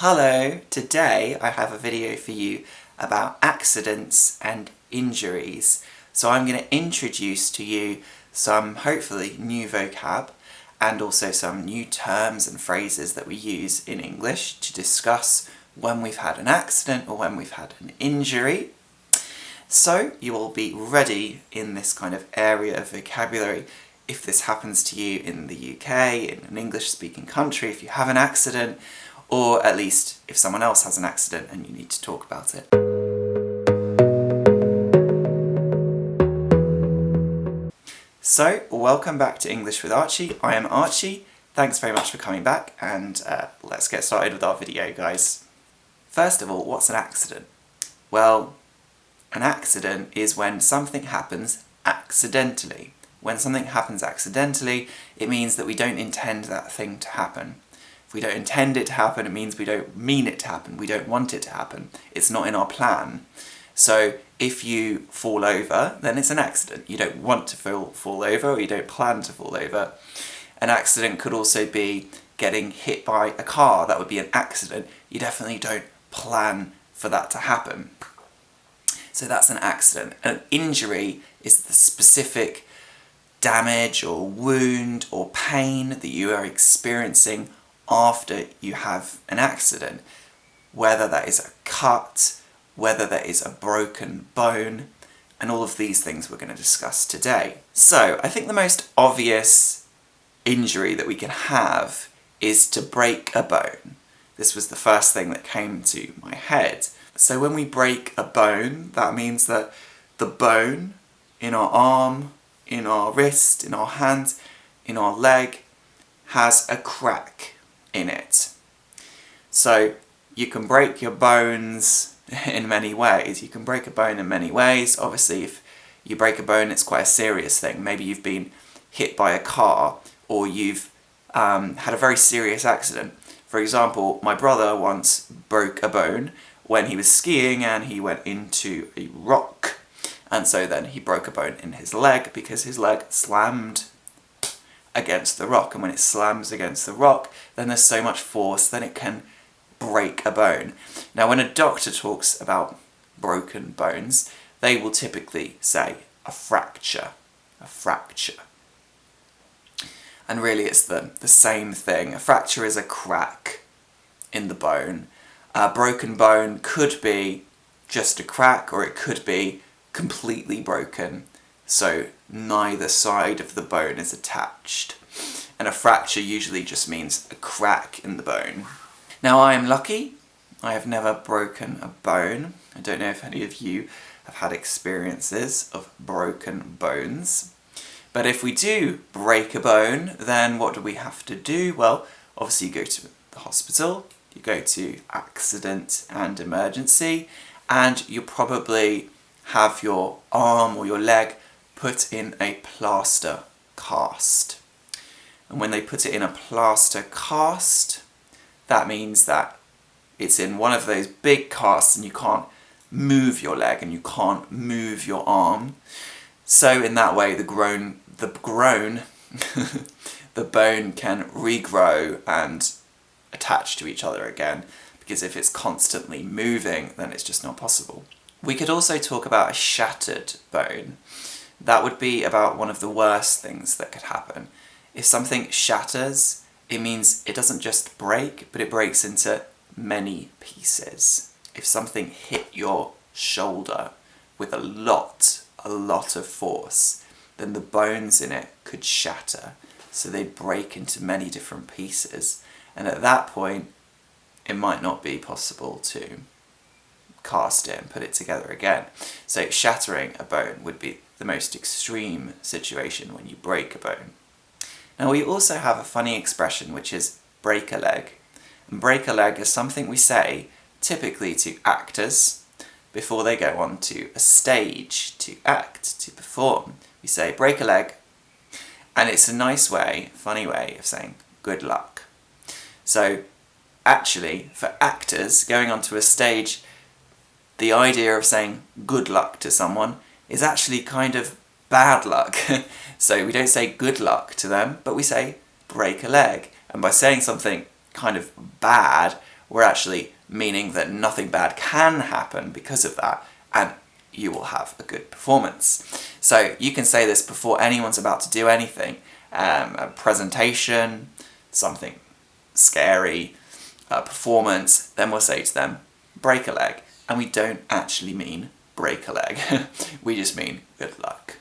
Hello, today I have a video for you about accidents and injuries. So I'm going to introduce to you some hopefully new vocab and also some new terms and phrases that we use in English to discuss when we've had an accident or when we've had an injury. So you will be ready in this kind of area of vocabulary if this happens to you in the UK, in an English-speaking country, if you have an accident, or at least if someone else has an accident and you need to talk about it. So, welcome back to English with Archie. I am Archie. Thanks very much for coming back, and let's get started with our video, guys. First of all, what's an accident? Well, an accident is when something happens accidentally. When something happens accidentally, it means that we don't intend that thing to happen. If we don't intend it to happen, it means we don't mean it to happen. We don't want it to happen. It's not in our plan. So if you fall over, then it's an accident. You don't want to fall over, or you don't plan to fall over. An accident could also be getting hit by a car. That would be an accident. You definitely don't plan for that to happen. So that's an accident. An injury is the specific damage or wound or pain that you are experiencing after you have an accident, whether that is a cut, whether that is a broken bone, and all of these things we're going to discuss today. So I think the most obvious injury that we can have is to break a bone. This was the first thing that came to my head. So when we break a bone, that means that the bone in our arm, in our wrist, in our hand, in our leg has a crack in it. So you can break your bones in many ways. You can break a bone in many ways. Obviously, if you break a bone, it's quite a serious thing. Maybe you've been hit by a car, or you've had a very serious accident. For example, my brother once broke a bone when he was skiing and he went into a rock. And so then he broke a bone in his leg because his leg slammed against the rock, and when it slams against the rock, then there's so much force that it can break a bone. Now, when a doctor talks about broken bones, they will typically say a fracture. And really it's the same thing. A fracture is a crack in the bone. A broken bone could be just a crack, or it could be completely broken, so neither side of the bone is attached. And a fracture usually just means a crack in the bone. Now, I am lucky. I have never broken a bone. I don't know if any of you have had experiences of broken bones. But if we do break a bone, then what do we have to do? Well, obviously you go to the hospital, you go to accident and emergency, and you probably have your arm or your leg put in a plaster cast. And when they put it in a plaster cast, that means that it's in one of those big casts and you can't move your leg and you can't move your arm. So in that way, the bone can regrow and attach to each other again, because if it's constantly moving, then it's just not possible. We could also talk about a shattered bone. That would be about one of the worst things that could happen. If something shatters, it means it doesn't just break, but it breaks into many pieces. If something hit your shoulder with a lot of force, then the bones in it could shatter. So they'd break into many different pieces. And at that point, it might not be possible to cast it and put it together again. So shattering a bone would be the most extreme situation when you break a bone. Now, we also have a funny expression which is break a leg. And break a leg is something we say typically to actors before they go on to a stage to act, to perform. We say break a leg, and it's a nice way, funny way of saying good luck. So actually, for actors going onto a stage, the idea of saying good luck to someone is actually kind of bad luck. So we don't say good luck to them, but we say break a leg. And by saying something kind of bad, we're actually meaning that nothing bad can happen because of that, and you will have a good performance. So you can say this before anyone's about to do anything, a presentation, something scary, a performance, then we'll say to them, break a leg. And we don't actually mean break a leg, we just mean good luck.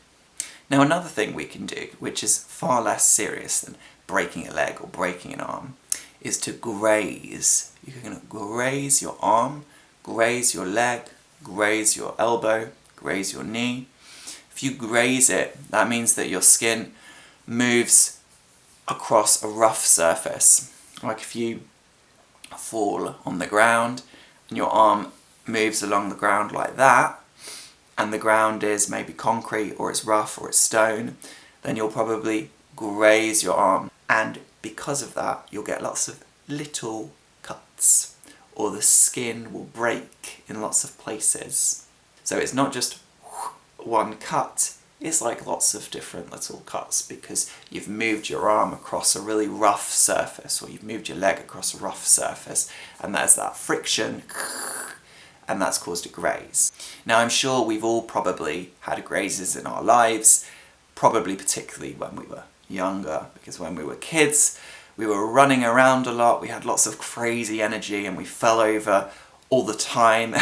Now another thing we can do, which is far less serious than breaking a leg or breaking an arm, is to graze. You can graze your arm, graze your leg, graze your elbow, graze your knee. If you graze it, that means that your skin moves across a rough surface. Like if you fall on the ground and your arm moves along the ground like that, and the ground is maybe concrete or it's rough or it's stone, then you'll probably graze your arm, and because of that you'll get lots of little cuts, or the skin will break in lots of places. So it's not just one cut, it's like lots of different little cuts because you've moved your arm across a really rough surface, or you've moved your leg across a rough surface, and there's that friction, and that's caused a graze. Now I'm sure we've all probably had grazes in our lives, probably particularly when we were younger, because when we were kids we were running around a lot, we had lots of crazy energy and we fell over all the time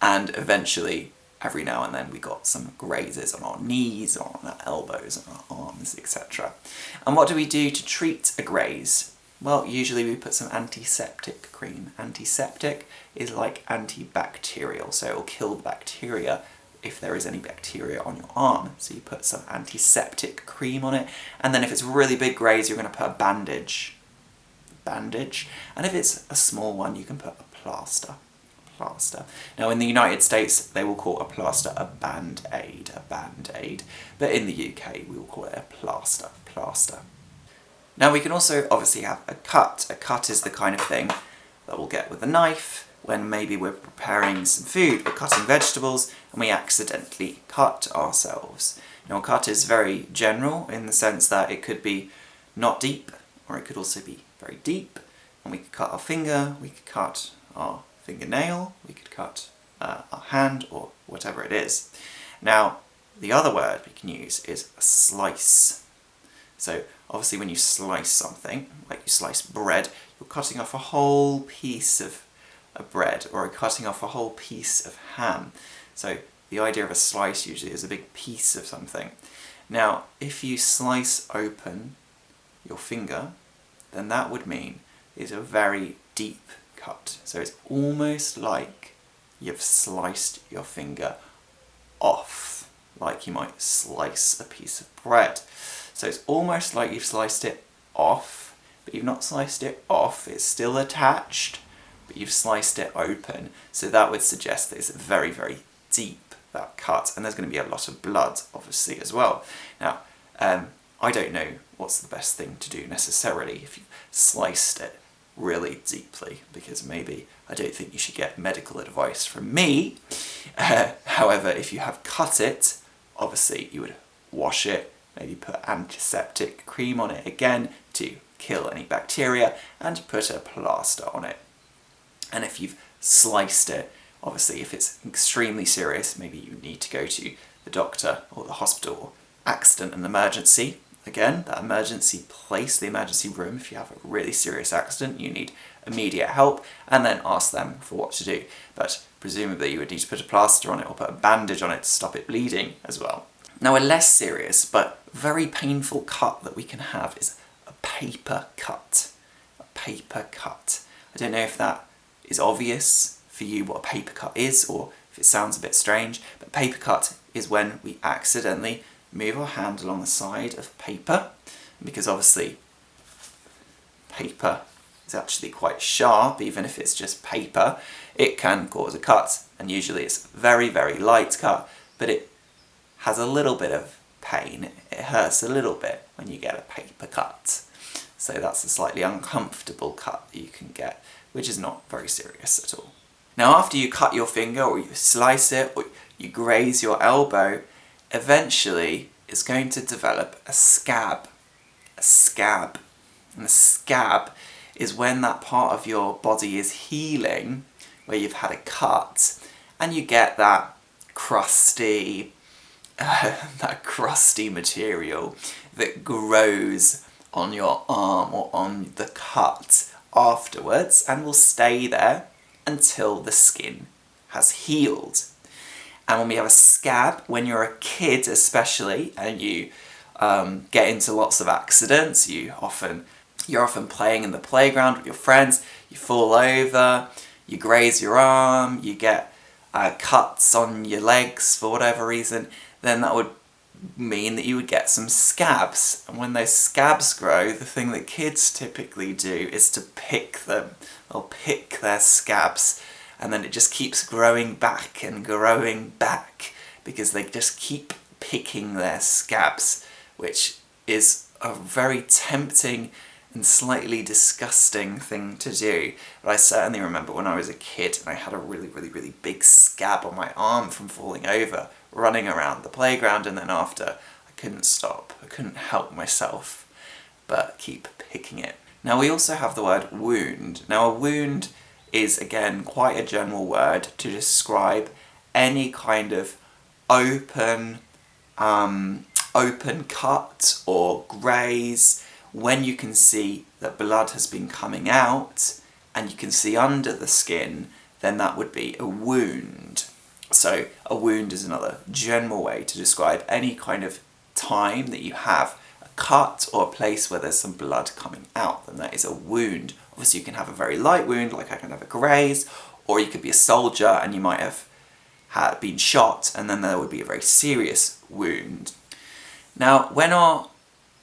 and eventually every now and then we got some grazes on our knees or on our elbows and our arms, etc. And what do we do to treat a graze? Well, usually we put some antiseptic cream. Antiseptic is like antibacterial, so it will kill the bacteria if there is any bacteria on your arm. So you put some antiseptic cream on it, and then if it's a really big graze, you're going to put a bandage. And if it's a small one, you can put a plaster. Now in the United States, they will call a plaster a band-aid, but in the UK, we will call it a plaster. Now we can also obviously have a cut. A cut is the kind of thing that we'll get with a knife when maybe we're preparing some food, we're cutting vegetables, and we accidentally cut ourselves. Now a cut is very general in the sense that it could be not deep, or it could also be very deep, and we could cut our finger, we could cut our fingernail, we could cut our hand, or whatever it is. Now the other word we can use is a slice. So obviously when you slice something, like you slice bread, you're cutting off a whole piece of bread, or cutting off a whole piece of ham. So the idea of a slice usually is a big piece of something. Now if you slice open your finger, then that would mean it's a very deep cut. So it's almost like you've sliced your finger off, like you might slice a piece of bread. So it's almost like you've sliced it off, but you've not sliced it off, it's still attached, but you've sliced it open. So that would suggest that it's very, very deep, that cut, and there's going to be a lot of blood, obviously, as well. Now, I don't know what's the best thing to do necessarily if you've sliced it really deeply, because maybe I don't think you should get medical advice from me. However, if you have cut it, obviously you would wash it, maybe put antiseptic cream on it again to kill any bacteria, and put a plaster on it. And if you've sliced it, obviously if it's extremely serious, maybe you need to go to the doctor or the hospital, or accident and emergency. Again, that emergency place, the emergency room, if you have a really serious accident, you need immediate help, and then ask them for what to do. But presumably you would need to put a plaster on it or put a bandage on it to stop it bleeding as well. Now a less serious but very painful cut that we can have is a paper cut. A paper cut. I don't know if that is obvious for you what a paper cut is, or if it sounds a bit strange, but paper cut is when we accidentally move our hand along the side of paper, because obviously paper is actually quite sharp. Even if it's just paper, it can cause a cut, and usually it's a very, very light cut, but it has a little bit of pain. It hurts a little bit when you get a paper cut. So that's a slightly uncomfortable cut that you can get, which is not very serious at all. Now after you cut your finger, or you slice it, or you graze your elbow, eventually it's going to develop a scab. A scab. And the scab is when that part of your body is healing, where you've had a cut, and you get that crusty material that grows on your arm or on the cut afterwards and will stay there until the skin has healed. And when we have a scab, when you're a kid especially, and you get into lots of accidents, you're often playing in the playground with your friends, you fall over, you graze your arm, you get cuts on your legs for whatever reason, then that would mean that you would get some scabs. And when those scabs grow, the thing that kids typically do is to pick them. They'll pick their scabs, and then it just keeps growing back and growing back because they just keep picking their scabs, which is a very tempting and slightly disgusting thing to do. But I certainly remember when I was a kid and I had a really, really, really big scab on my arm from falling over, running around the playground, and then after I couldn't stop. I couldn't help myself but keep picking it. Now we also have the word wound. Now a wound is again quite a general word to describe any kind of open cut or graze when you can see that blood has been coming out and you can see under the skin, then that would be a wound. So a wound is another general way to describe any kind of time that you have a cut or a place where there's some blood coming out, then that is a wound. Obviously you can have a very light wound, like I can have a graze, or you could be a soldier and you might have been shot, and then there would be a very serious wound. Now when our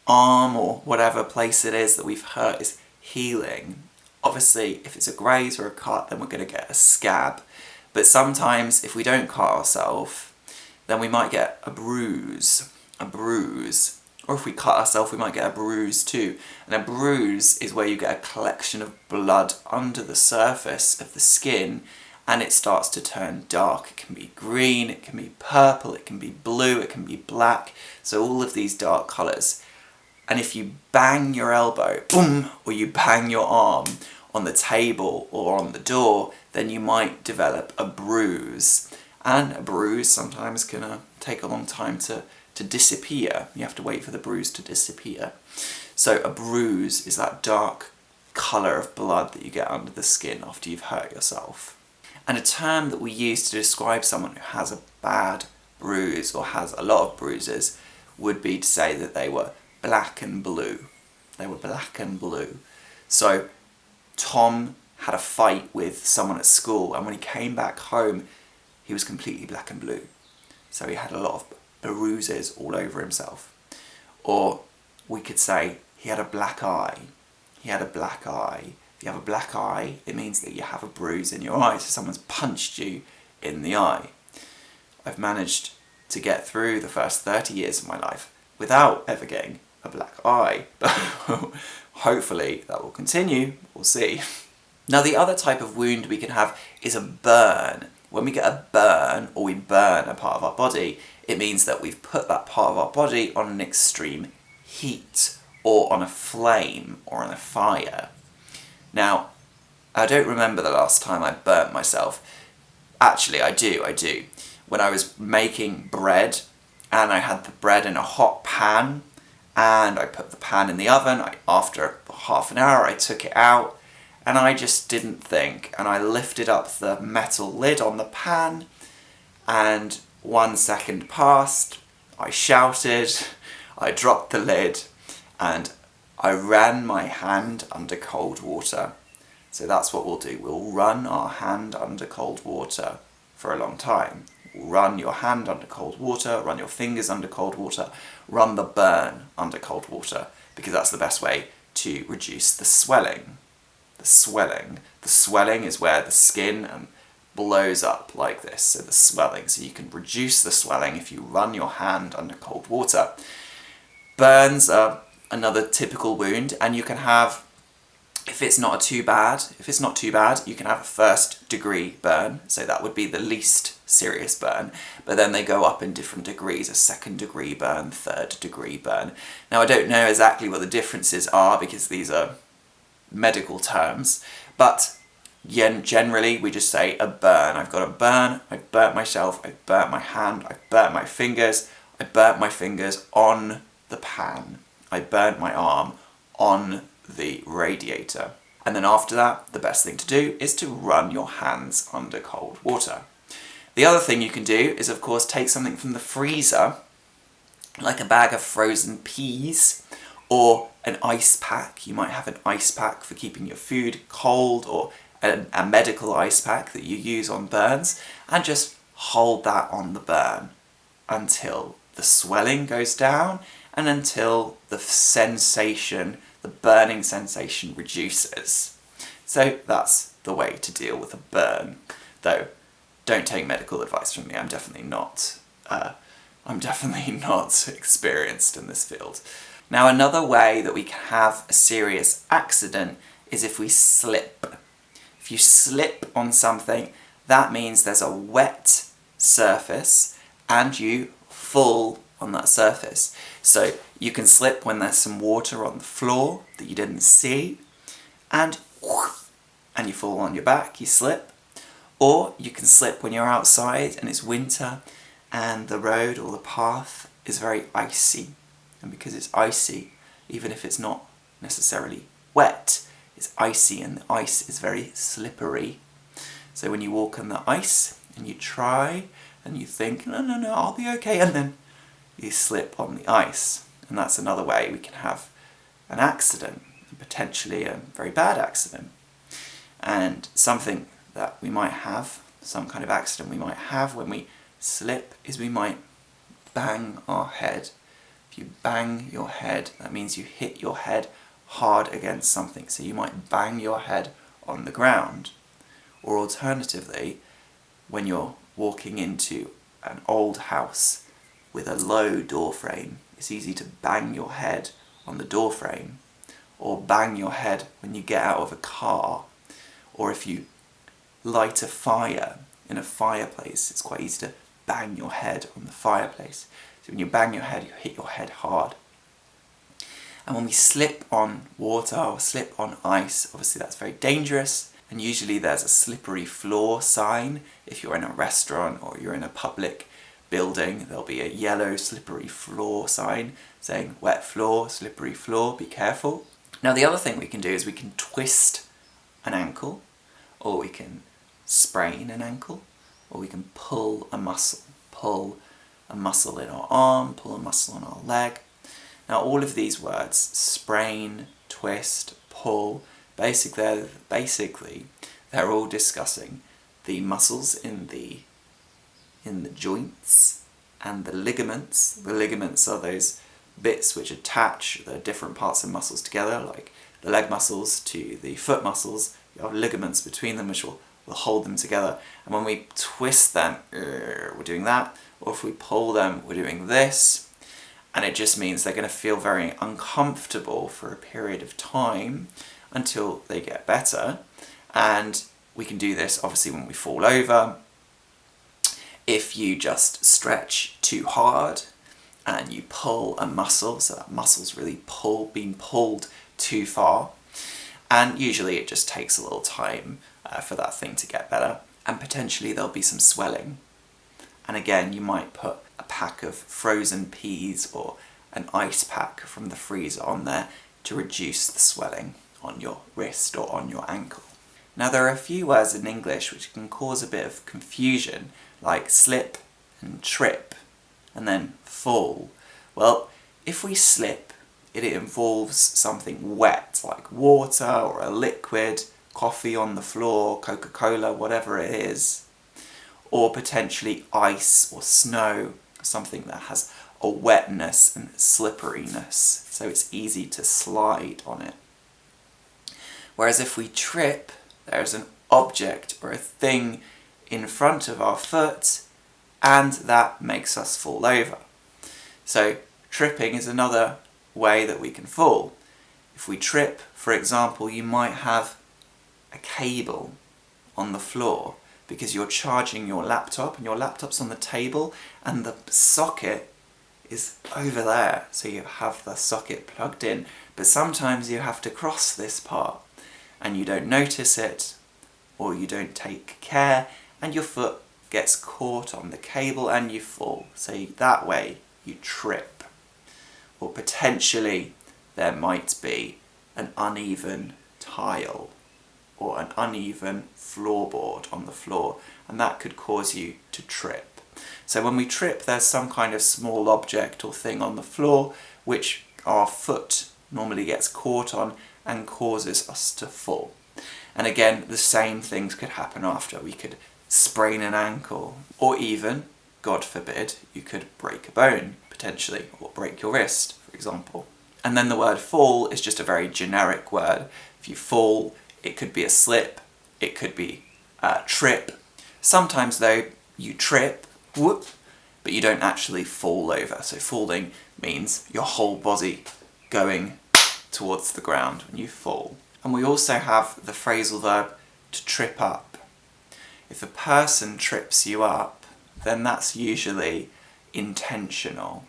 arm or whatever place it is that we've hurt is healing, obviously if it's a graze or a cut, then we're going to get a scab. But sometimes if we don't cut ourselves, then we might get a bruise. Or if we cut ourselves, we might get a bruise too. And a bruise is where you get a collection of blood under the surface of the skin, and it starts to turn dark. It can be green, it can be purple, it can be blue, it can be black. So all of these dark colours. And if you bang your elbow, boom, or you bang your arm on the table or on the door, then you might develop a bruise. And a bruise sometimes can take a long time to disappear. You have to wait for the bruise to disappear. So a bruise is that dark colour of blood that you get under the skin after you've hurt yourself. And a term that we use to describe someone who has a bad bruise or has a lot of bruises would be to say that they were black and blue. They were black and blue. So Tom had a fight with someone at school, and when he came back home, he was completely black and blue. So he had a lot of bruises all over himself. Or we could say he had a black eye. He had a black eye. If you have a black eye, it means that you have a bruise in your eye, so someone's punched you in the eye. I've managed to get through the first 30 years of my life without ever getting a black eye, but hopefully that will continue. We'll see. Now the other type of wound we can have is a burn. When we get a burn, or we burn a part of our body, it means that we've put that part of our body on an extreme heat, or on a flame, or on a fire. Now, I don't remember the last time I burnt myself. Actually, I do. When I was making bread, and I had the bread in a hot pan, and I put the pan in the oven, after half an hour I took it out, and I just didn't think, and I lifted up the metal lid on the pan, and 1 second passed, I shouted, I dropped the lid, and I ran my hand under cold water. So that's what we'll do. We'll run our hand under cold water for a long time. Run your hand under cold water, run your fingers under cold water, run the burn under cold water, because that's the best way to reduce the swelling. The swelling is where the skin blows up like this, so the swelling. So you can reduce the swelling if you run your hand under cold water. Burns are another typical wound, and you can have, if it's not too bad, you can have a 1st degree burn, so that would be the least serious burn, but then they go up in different degrees, a 2nd degree burn, 3rd degree burn. Now I don't know exactly what the differences are, because these are medical terms, but generally we just say a burn. I've got a burn, I burnt myself, I burnt my hand, I burnt my fingers, I burnt my fingers on the pan, I burnt my arm on the radiator. And then after that, the best thing to do is to run your hands under cold water. The other thing you can do is, of course, take something from the freezer, like a bag of frozen peas, or an ice pack. You might have an ice pack for keeping your food cold, or a medical ice pack that you use on burns, and just hold that on the burn until the swelling goes down and until the sensation, the burning sensation, reduces. So that's the way to deal with a burn. Though, don't take medical advice from me. I'm definitely not experienced in this field. Now, another way that we can have a serious accident is if we slip. If you slip on something, that means there's a wet surface and you fall on that surface. So you can slip when there's some water on the floor that you didn't see, and you fall on your back, you slip. Or you can slip when you're outside and it's winter and the road or the path is very icy. And because it's icy, even if it's not necessarily wet, it's icy and the ice is very slippery. So when you walk on the ice and you try and you think, no, I'll be okay, and then you slip on the ice. And that's another way we can have an accident, potentially a very bad accident. And something that we might have, some kind of accident we might have when we slip, is we might bang our head. If you bang your head, that means you hit your head hard against something. So you might bang your head on the ground. Or alternatively, when you're walking into an old house with a low door frame, it's easy to bang your head on the door frame. Or bang your head when you get out of a car. Or if you light a fire in a fireplace, it's quite easy to bang your head on the fireplace. So when you bang your head, you hit your head hard. And when we slip on water or slip on ice, obviously that's very dangerous. And usually there's a slippery floor sign. If you're in a restaurant or you're in a public building, there'll be a yellow slippery floor sign saying wet floor, slippery floor, be careful. Now the other thing we can do is we can twist an ankle, or we can sprain an ankle, or we can pull a muscle. Pull a muscle in our arm, pull a muscle in our leg. Now all of these words, sprain, twist, pull, basically they're all discussing the muscles in the joints and the ligaments. The ligaments are those bits which attach the different parts of muscles together, like the leg muscles to the foot muscles. You have ligaments between them which will hold them together. And when we twist them, we're doing that. Or if we pull them, we're doing this. And it just means they're going to feel very uncomfortable for a period of time until they get better. And we can do this obviously when we fall over. If you just stretch too hard and you pull a muscle, so that muscle's really being pulled too far. And usually it just takes a little time for that thing to get better. And potentially there'll be some swelling. And again, you might put a pack of frozen peas or an ice pack from the freezer on there to reduce the swelling on your wrist or on your ankle. Now there are a few words in English which can cause a bit of confusion, like slip and trip, and then fall. Well, if we slip, it involves something wet, like water or a liquid, coffee on the floor, Coca-Cola, whatever it is, or potentially ice or snow, something that has a wetness and slipperiness, so it's easy to slide on it. Whereas if we trip, there's an object or a thing in front of our foot, and that makes us fall over. So tripping is another way that we can fall. If we trip, for example, you might have a cable on the floor because you're charging your laptop and your laptop's on the table and the socket is over there, so you have the socket plugged in, but sometimes you have to cross this part and you don't notice it, or you don't take care and your foot gets caught on the cable and you fall. So that way you trip. Or potentially there might be an uneven tile or an uneven floorboard on the floor, and that could cause you to trip. So when we trip, there's some kind of small object or thing on the floor which our foot normally gets caught on and causes us to fall. And again, the same things could happen after. We could sprain an ankle, or even, God forbid, you could break a bone, potentially, or break your wrist, for example. And then the word fall is just a very generic word. If you fall, it could be a slip, it could be a trip. Sometimes though, you trip, whoop, but you don't actually fall over. So falling means your whole body going towards the ground when you fall. And we also have the phrasal verb to trip up. If a person trips you up, then that's usually intentional.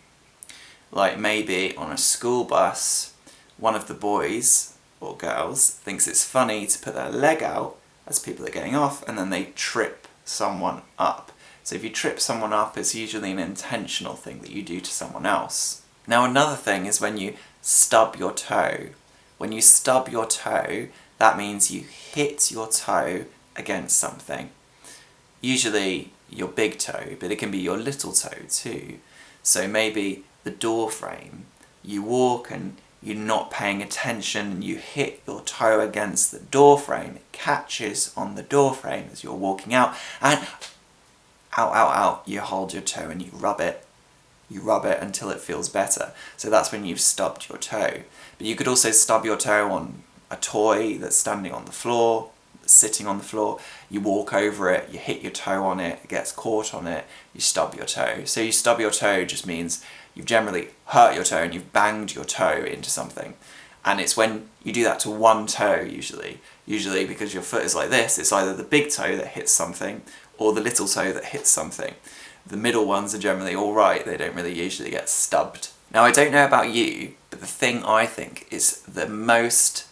Like maybe on a school bus, one of the boys or girls thinks it's funny to put their leg out as people are getting off, and then they trip someone up. So if you trip someone up, it's usually an intentional thing that you do to someone else. Now another thing is when you stub your toe. When you stub your toe, that means you hit your toe against something. Usually your big toe, but it can be your little toe too. So maybe the door frame, you walk and you're not paying attention and you hit your toe against the door frame, it catches on the door frame as you're walking out, and out, you hold your toe and you rub it until it feels better. So that's when you've stubbed your toe. But you could also stub your toe on a toy that's standing on the floor, sitting on the floor, you walk over it, you hit your toe on it, it gets caught on it, you stub your toe. So you stub your toe just means you've generally hurt your toe and you've banged your toe into something. And it's when you do that to one toe usually because your foot is like this, it's either the big toe that hits something or the little toe that hits something. The middle ones are generally alright, they don't really usually get stubbed. Now I don't know about you, but the thing I think is the most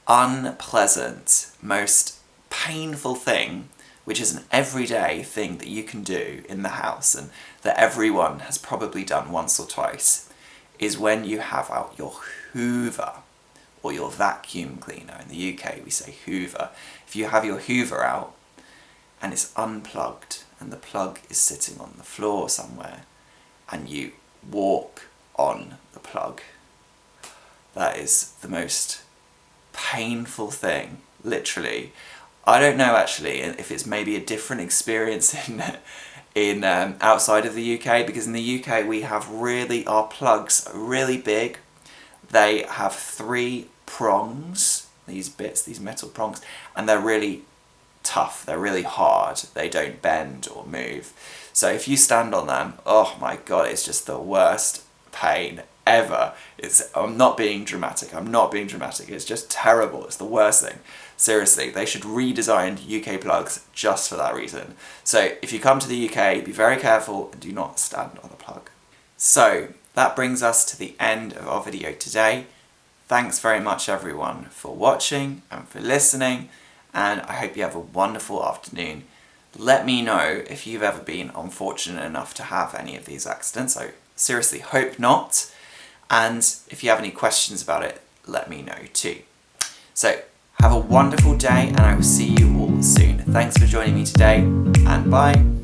unpleasant, most painful thing, which is an everyday thing that you can do in the house and that everyone has probably done once or twice, is when you have out your Hoover or your vacuum cleaner. In the UK we say Hoover. If you have your Hoover out and it's unplugged and the plug is sitting on the floor somewhere and you walk on the plug, that is the most painful thing, literally. I don't know actually if it's maybe a different experience in outside of the UK, because in the UK we have our plugs are really big. They have 3 prongs, these metal prongs, and they're really tough, they're really hard, they don't bend or move. So if you stand on them, oh my god, it's just the worst pain ever. I'm not being dramatic, it's just terrible, it's the worst thing. Seriously, they should redesign UK plugs just for that reason. So if you come to the UK, be very careful and do not stand on a plug. So that brings us to the end of our video today. Thanks very much everyone for watching and for listening, and I hope you have a wonderful afternoon. Let me know if you've ever been unfortunate enough to have any of these accidents. I seriously hope not. And if you have any questions about it, let me know too. So have a wonderful day and I will see you all soon. Thanks for joining me today, and bye.